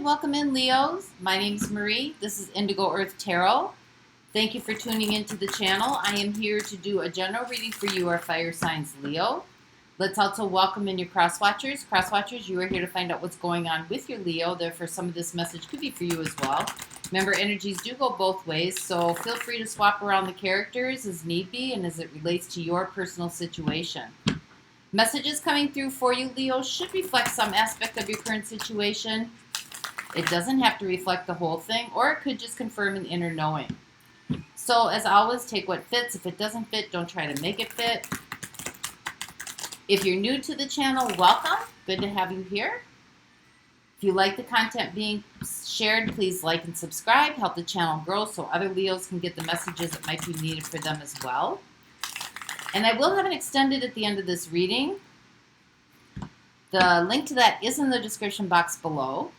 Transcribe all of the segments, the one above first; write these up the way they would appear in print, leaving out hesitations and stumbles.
welcome in, Leos. My name is Marie. This is Indigo Earth Tarot. Thank you for tuning into the channel. I am here to do a general reading for you, our fire signs, Leo. Let's also welcome in your cross watchers. Cross watchers, you are here to find out what's going on with your Leo. Therefore, some of this message could be for you as well. Remember, energies do go both ways, so feel free to swap around the characters as need be and as it relates to your personal situation. Messages coming through for you, Leo, should reflect some aspect of your current situation. It doesn't have to reflect the whole thing, or it could just confirm an inner knowing. So, as always, take what fits. If it doesn't fit, don't try to make it fit. If you're new to the channel, welcome. Good to have you here. If you like the content being shared, please like and subscribe. Help the channel grow so other Leos can get the messages that might be needed for them as well. And I will have an extended at the end of this reading. The link to that is in the description box below.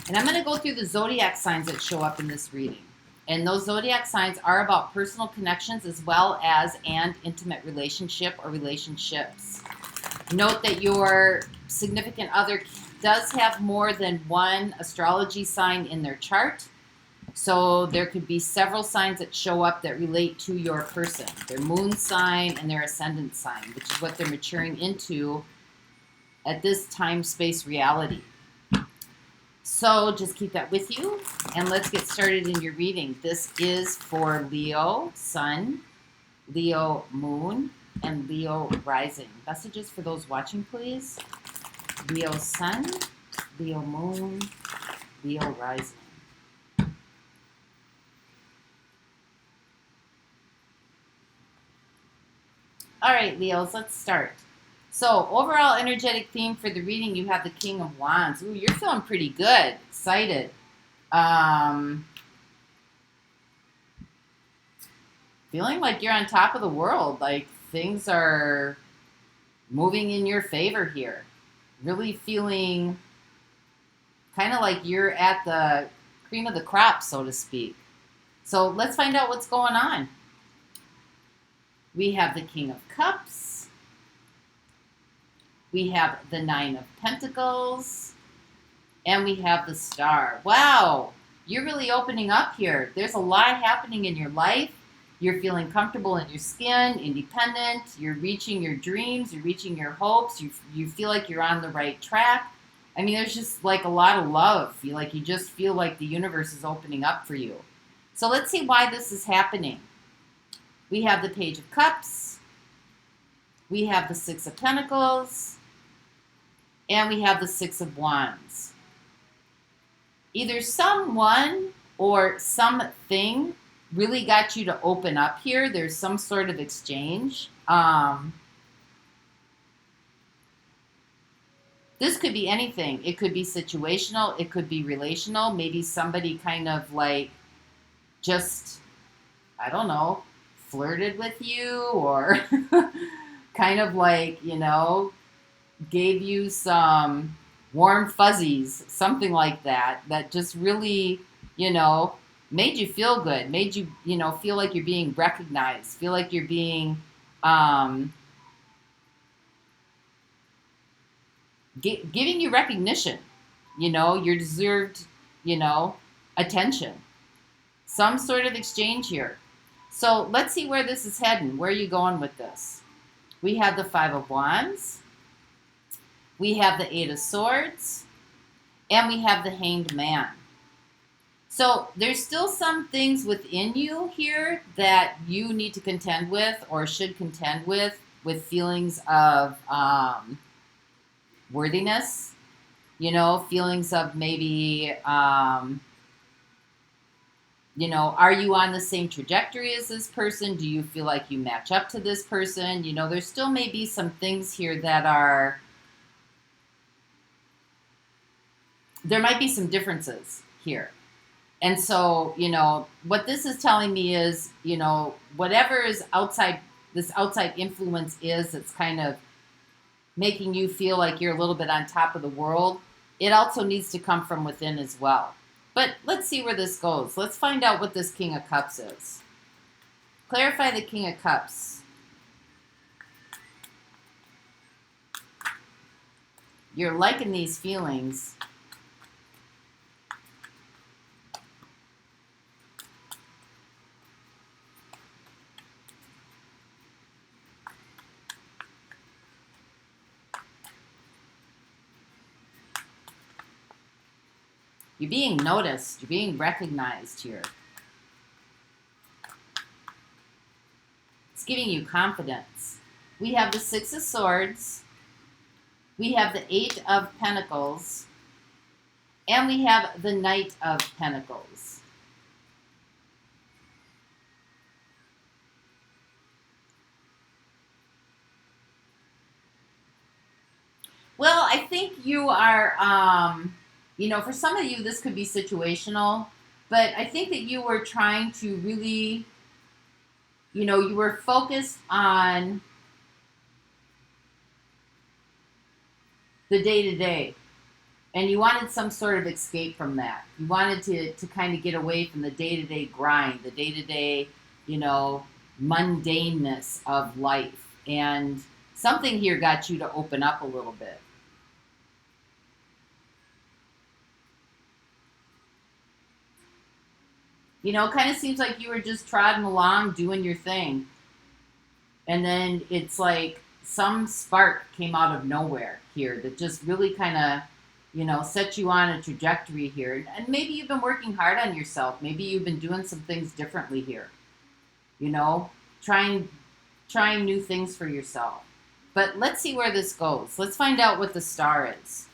And I'm going to go through the zodiac signs that show up in this reading. And those zodiac signs are about personal connections as well as an intimate relationship or relationships. Note that your significant other does have more than one astrology sign in their chart. So there could be several signs that show up that relate to your person. Their moon sign and their ascendant sign, which is what they're maturing into at this time-space reality. So just keep that with you, and let's get started in your reading. This is for Leo Sun, Leo Moon, and Leo Rising. Messages for those watching, please. Leo Sun, Leo Moon, Leo Rising. All right, Leos, let's start. So, overall energetic theme for the reading, you have the King of Wands. Ooh, you're feeling pretty good, excited. Feeling like you're on top of the world, like things are moving in your favor here. Really feeling kind of like you're at the cream of the crop, so to speak. So, let's find out what's going on. We have the King of Cups. We have the Nine of Pentacles, and we have the Star. Wow, you're really opening up here. There's a lot happening in your life. You're feeling comfortable in your skin, independent. You're reaching your dreams. You're reaching your hopes. You feel like you're on the right track. I mean, there's just like a lot of love. You just feel like the universe is opening up for you. So let's see why this is happening. We have the Page of Cups. We have the Six of Pentacles. And we have the Six of Wands. Either someone or something really got you to open up here. There's some sort of exchange. This could be anything. It could be situational. It could be relational. Maybe somebody kind of like just, I don't know, flirted with you or kind of like, you know, gave you some warm fuzzies, something like that, that just really, you know, made you feel good, made you, you know, feel like you're being recognized, feel like you're being giving you recognition, you know, your deserved, you know, attention. Some sort of exchange here. So let's see where this is heading. Where are you going with this? We have the Five of Wands. We have the Eight of Swords, and we have the Hanged Man. So there's still some things within you here that you need to contend with or should contend with feelings of worthiness, you know, feelings of maybe, you know, are you on the same trajectory as this person? Do you feel like you match up to this person? You know, there still may be some things here that are, there might be some differences here. And so, you know, what this is telling me is, you know, whatever is outside, this outside influence is, it's kind of making you feel like you're a little bit on top of the world. It also needs to come from within as well. But let's see where this goes. Let's find out what this King of Cups is. Clarify the King of Cups. You're liking these feelings. You're being noticed. You're being recognized here. It's giving you confidence. We have the Six of Swords. We have the Eight of Pentacles. And we have the Knight of Pentacles. Well, I think you are, you know, for some of you, this could be situational, but I think that you were trying to really, you know, you were focused on the day-to-day, and you wanted some sort of escape from that. You wanted to kind of get away from the day-to-day grind, the day-to-day, you know, mundaneness of life, and something here got you to open up a little bit. You know, it kind of seems like you were just trotting along, doing your thing. And then it's like some spark came out of nowhere here that just really kind of, you know, set you on a trajectory here. And maybe you've been working hard on yourself. Maybe you've been doing some things differently here. You know, trying new things for yourself. But let's see where this goes. Let's find out what the star is.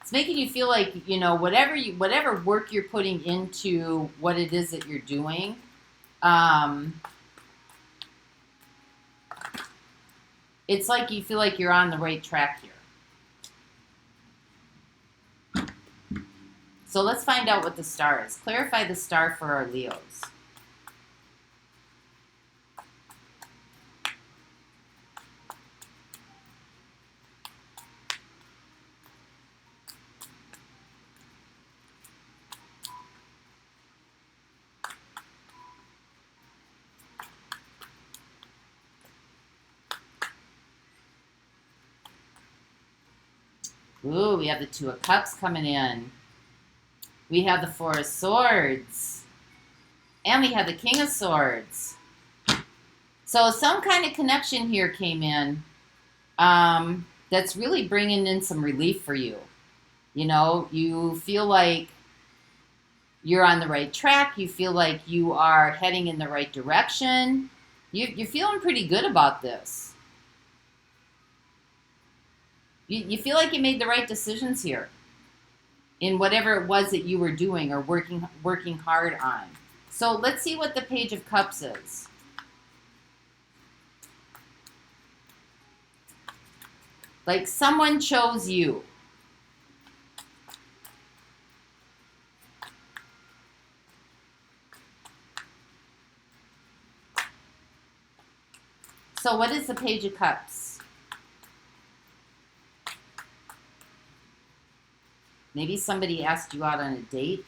It's making you feel like, you know, whatever work you're putting into what it is that you're doing, it's like you feel like you're on the right track here. So let's find out what the star is. Clarify the star for our Leos. Ooh, we have the Two of Cups coming in. We have the Four of Swords. And we have the King of Swords. So some kind of connection here came in that's really bringing in some relief for you. You know, you feel like you're on the right track. You feel like you are heading in the right direction. You're feeling pretty good about this. You feel like you made the right decisions here in whatever it was that you were doing or working hard on. So let's see what the Page of Cups is. Like someone chose you. So what is the Page of Cups? Maybe somebody asked you out on a date.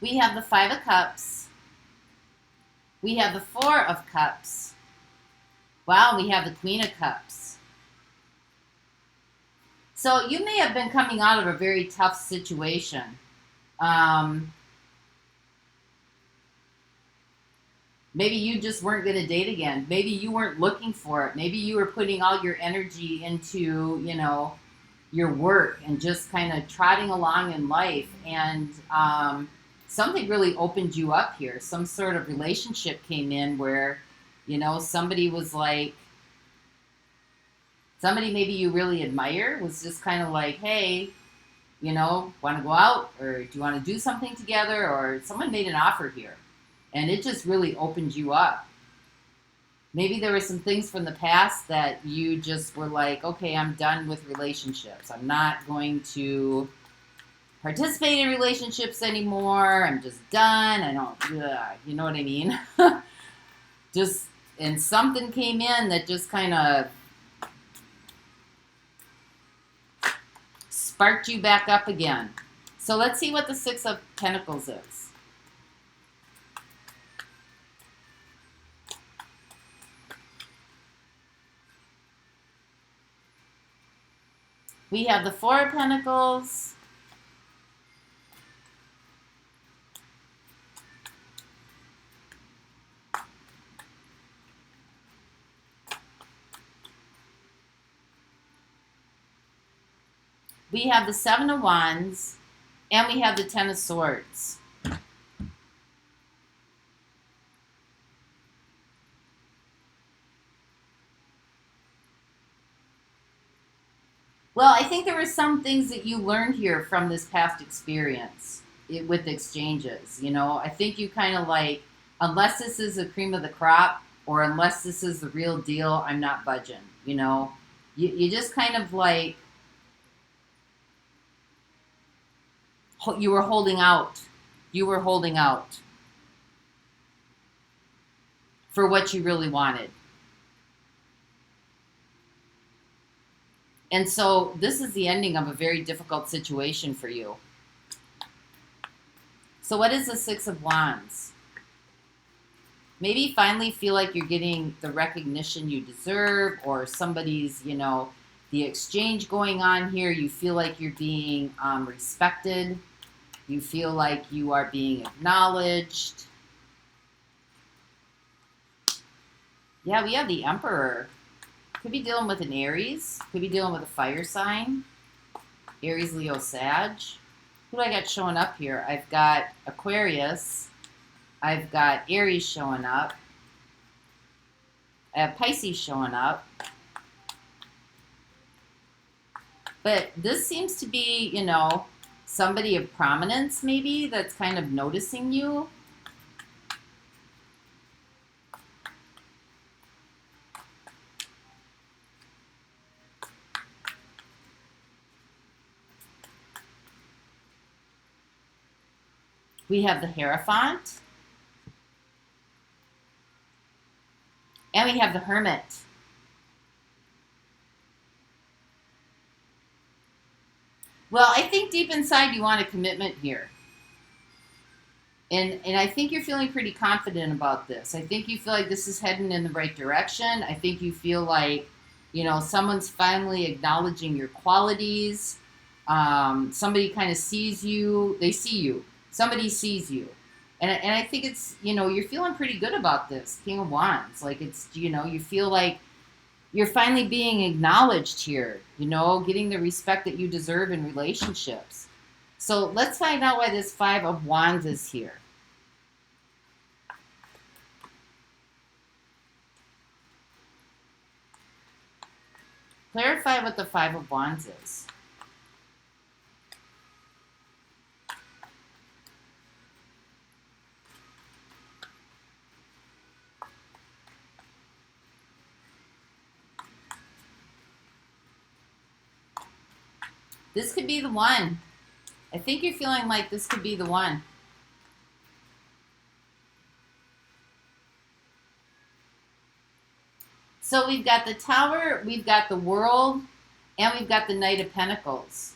We have the Five of Cups. We have the Four of Cups. Wow, we have the Queen of Cups. So you may have been coming out of a very tough situation. Maybe you just weren't going to date again. Maybe you weren't looking for it. Maybe you were putting all your energy into, you know, your work and just kind of trotting along in life. And something really opened you up here. Some sort of relationship came in where, you know, somebody was like, somebody maybe you really admire was just kind of like, hey, you know, want to go out, or do you want to do something together? Or someone made an offer here and it just really opened you up. Maybe there were some things from the past that you just were like, okay, I'm done with relationships. I'm not going to participate in relationships anymore. I'm just done. I don't, you know what I mean? Just, and something came in that just kind of sparked you back up again. So let's see what the Six of Pentacles is. We have the Four of Pentacles. We have the Seven of Wands. And we have the Ten of Swords. Well, I think there were some things that you learned here from this past experience with exchanges. You know, I think you kind of like, unless this is the cream of the crop or unless this is the real deal, I'm not budging. You know, you just kind of like, you were holding out. You were holding out for what you really wanted. And so this is the ending of a very difficult situation for you. So what is the Six of Wands? Maybe you finally feel like you're getting the recognition you deserve, or somebody's, you know, the exchange going on here. You feel like you're being respected. You feel like you are being acknowledged. Yeah, we have the Emperor. Could be dealing with an Aries. Could be dealing with a fire sign. Aries, Leo, Sag. Who do I got showing up here? I've got Aquarius. I've got Aries showing up. I have Pisces showing up. But this seems to be, you know, somebody of prominence maybe that's kind of noticing you. We have the Hierophant. And we have the Hermit. Well, I think deep inside you want a commitment here. And I think you're feeling pretty confident about this. I think you feel like this is heading in the right direction. I think you feel like, you know, someone's finally acknowledging your qualities. Somebody kind of sees you. They see you. Somebody sees you. And I think it's, you know, you're feeling pretty good about this. King of Wands. Like it's, you know, you feel like you're finally being acknowledged here, you know, getting the respect that you deserve in relationships. So let's find out why this Five of Wands is here. Clarify what the Five of Wands is. This could be the one. I think you're feeling like this could be the one. So we've got the Tower, we've got the World, and we've got the Knight of Pentacles.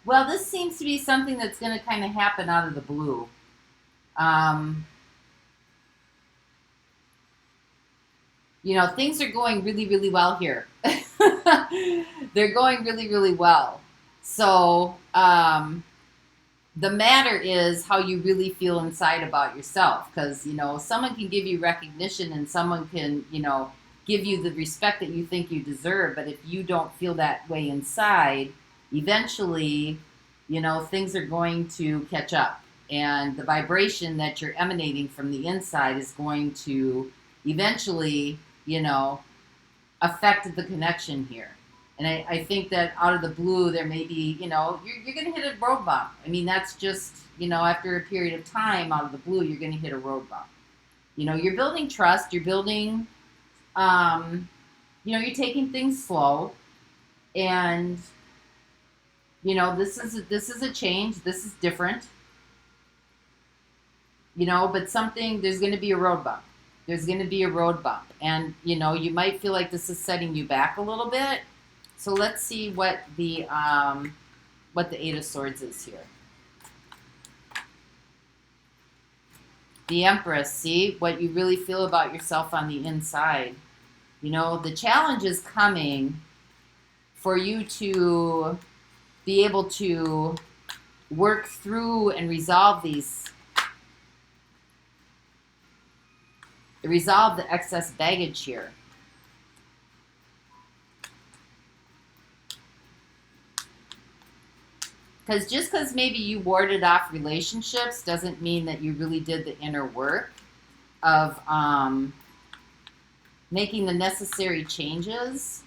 Well, this seems to be something that's going to kind of happen out of the blue. You know, things are going really, really well here. They're going really, really well. So the matter is how you really feel inside about yourself. Because, you know, someone can give you recognition and someone can, you know, give you the respect that you think you deserve. But if you don't feel that way inside, eventually, you know, things are going to catch up. And the vibration that you're emanating from the inside is going to eventually, you know, affect the connection here. And I think that out of the blue, there may be, you know, you're going to hit a road bump. I mean, that's just, you know, after a period of time out of the blue, you're going to hit a road bump. You know, you're building trust. You're building, you know, you're taking things slow. And, you know, this is a change. This is different. You know, but there's going to be a road bump. There's going to be a road bump. And, you know, you might feel like this is setting you back a little bit. So let's see what the Eight of Swords is here. The Empress, see what you really feel about yourself on the inside. You know, the challenge is coming for you to be able to work through and resolve the excess baggage here. Because just because maybe you warded off relationships doesn't mean that you really did the inner work of making the necessary changes.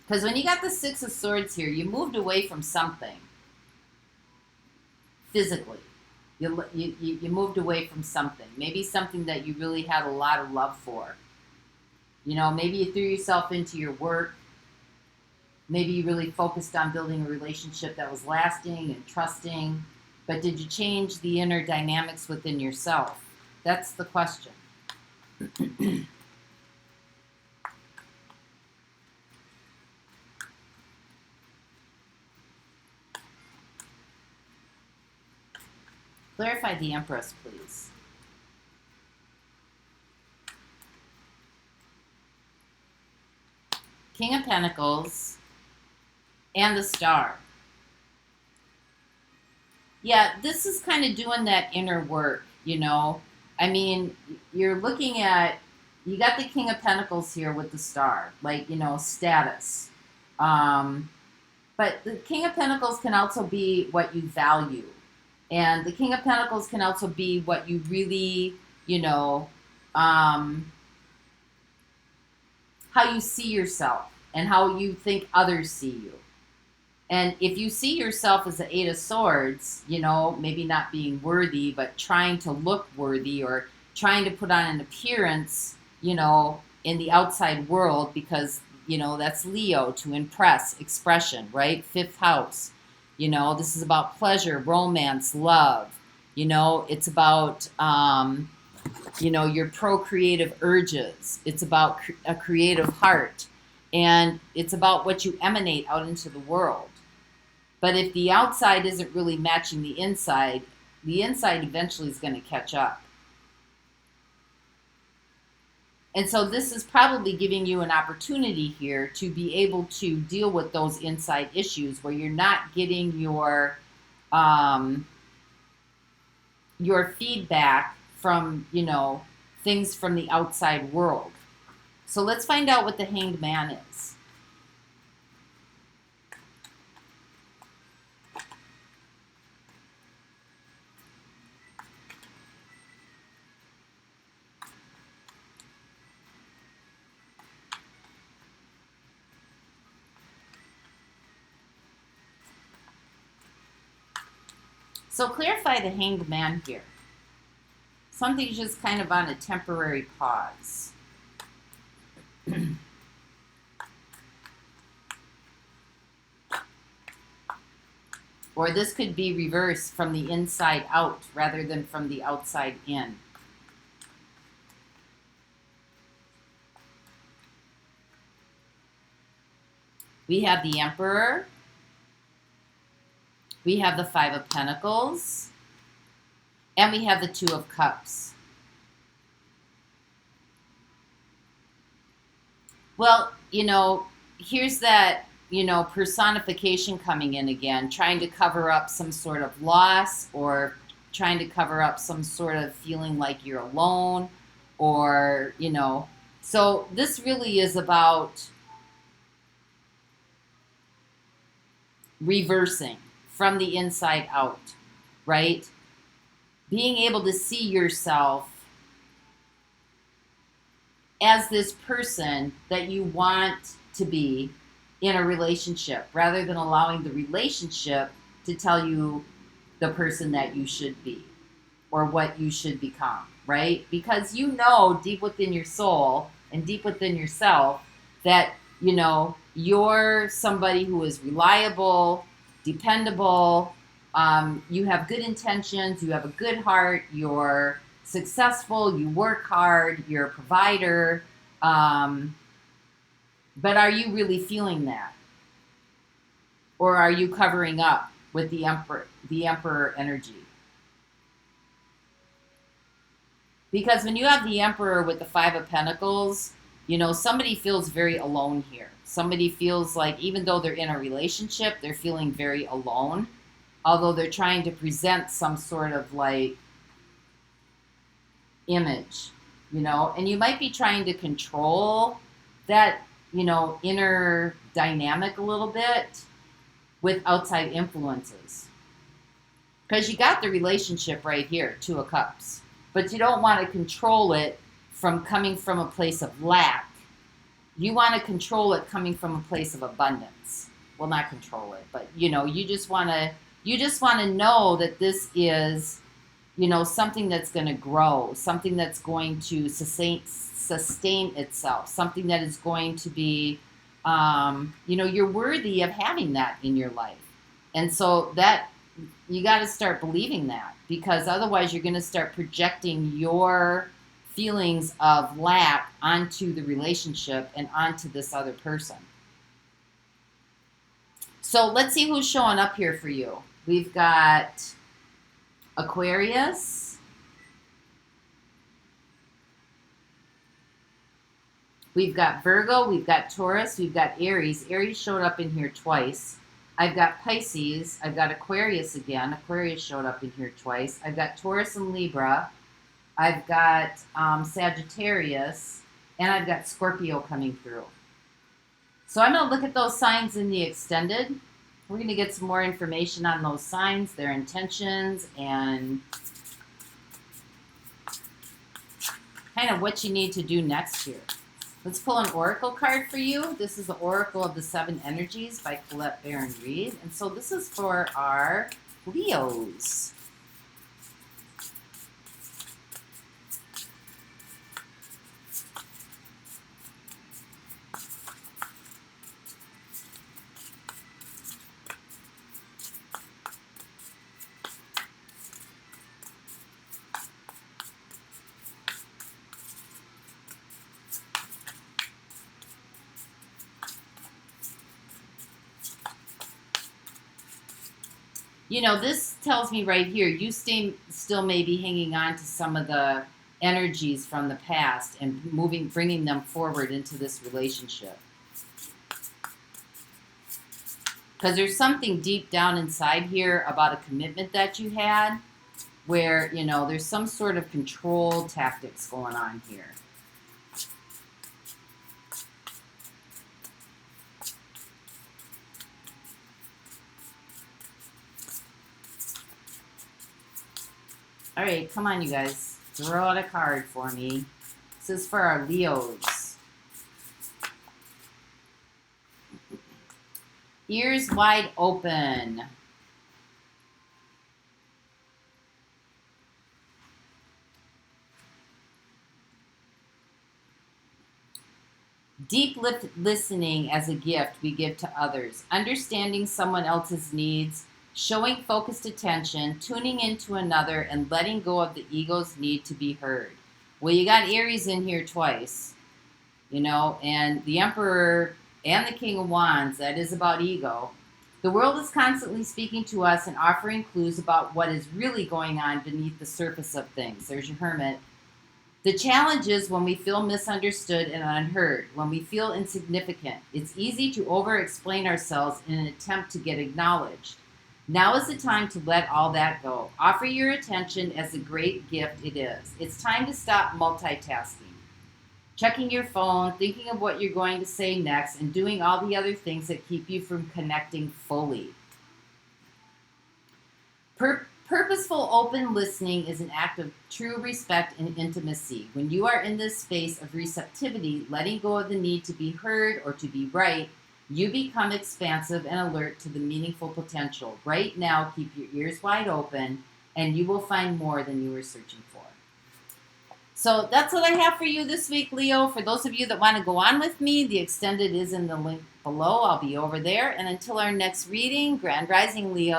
Because when you got the Six of Swords here, you moved away from something physically. You moved away from something. Maybe something that you really had a lot of love for. You know, maybe you threw yourself into your work. Maybe you really focused on building a relationship that was lasting and trusting. But did you change the inner dynamics within yourself? That's the question. Clarify the Empress, please. King of Pentacles and the Star. Yeah, this is kind of doing that inner work, you know. I mean, you're looking at, you got the King of Pentacles here with the Star, like, you know, status. But the King of Pentacles can also be what you value. And the King of Pentacles can also be what you really, you know, how you see yourself and how you think others see you. And if you see yourself as the Eight of Swords, you know, maybe not being worthy, but trying to look worthy or trying to put on an appearance, you know, in the outside world because, you know, that's Leo, to impress, expression, right? Fifth house. You know, this is about pleasure, romance, love. You know, it's about, you know, your procreative urges. It's about a creative heart. And it's about what you emanate out into the world. But if the outside isn't really matching the inside eventually is going to catch up. And so this is probably giving you an opportunity here to be able to deal with those inside issues where you're not getting your feedback from, you know, things from the outside world. So let's find out what the Hanged Man is. So clarify the Hanged Man here. Something's just kind of on a temporary pause. Or this could be reversed from the inside out rather than from the outside in. We have the Emperor. We have the Five of Pentacles. And we have the Two of Cups. Well, you know, here's that, you know, personification coming in again, trying to cover up some sort of loss or trying to cover up some sort of feeling like you're alone or, you know. So this really is about reversing from the inside out, right? Being able to see yourself as this person that you want to be in a relationship rather than allowing the relationship to tell you the person that you should be or what you should become, right? Because you know deep within your soul and deep within yourself that, you know, you're somebody who is reliable, dependable, you have good intentions, you have a good heart, you're successful, you work hard, you're a provider, but are you really feeling that? Or are you covering up with the Emperor energy. Because when you have the Emperor with the Five of Pentacles, you know, somebody feels very alone here. Somebody feels like even though they're in a relationship, they're feeling very alone. Although they're trying to present some sort of like image, you know, and you might be trying to control that, you know, inner dynamic a little bit with outside influences. Because you got the relationship right here, Two of Cups. But you don't want to control it from coming from a place of lack. You want to control it coming from a place of abundance. Well, not control it, but, you know, you just want to know that this is, you know, something that's going to grow, something that's going to sustain itself, something that is going to be, you know, you're worthy of having that in your life. And so that, you got to start believing that, because otherwise you're going to start projecting your feelings of lack onto the relationship and onto this other person. So let's see who's showing up here for you. We've got Aquarius. We've got Virgo. We've got Taurus. We've got Aries. Aries showed up in here twice. I've got Pisces. I've got Aquarius again. Aquarius showed up in here twice. I've got Taurus and Libra. I've got Sagittarius. And I've got Scorpio coming through. So I'm going to look at those signs in the extended. We're going to get some more information on those signs, their intentions, and kind of what you need to do next here. Let's pull an oracle card for you. This is the Oracle of the Seven Energies by Colette Baron Reed. And so this is for our Leos. You know, this tells me right here, you still may be hanging on to some of the energies from the past and bringing them forward into this relationship. Because there's something deep down inside here about a commitment that you had where, you know, there's some sort of control tactics going on here. All right, come on, you guys. Throw out a card for me. This is for our Leos. Ears wide open. Deep listening as a gift we give to others. Understanding someone else's needs. Showing focused attention, tuning into another, and letting go of the ego's need to be heard. Well, you got Aries in here twice, you know, and the Emperor and the King of Wands, that is about ego. The world is constantly speaking to us and offering clues about what is really going on beneath the surface of things. There's your Hermit. The challenge is when we feel misunderstood and unheard, when we feel insignificant. It's easy to over-explain ourselves in an attempt to get acknowledged. Now is the time to let all that go. Offer your attention as a great gift it is. It's time to stop multitasking, checking your phone, thinking of what you're going to say next, and doing all the other things that keep you from connecting fully. Purposeful open listening is an act of true respect and intimacy. When you are in this space of receptivity, letting go of the need to be heard or to be right, you become expansive and alert to the meaningful potential. Right now, keep your ears wide open, and you will find more than you were searching for. So that's what I have for you this week, Leo. For those of you that want to go on with me, the extended is in the link below. I'll be over there. And until our next reading, Grand Rising, Leo.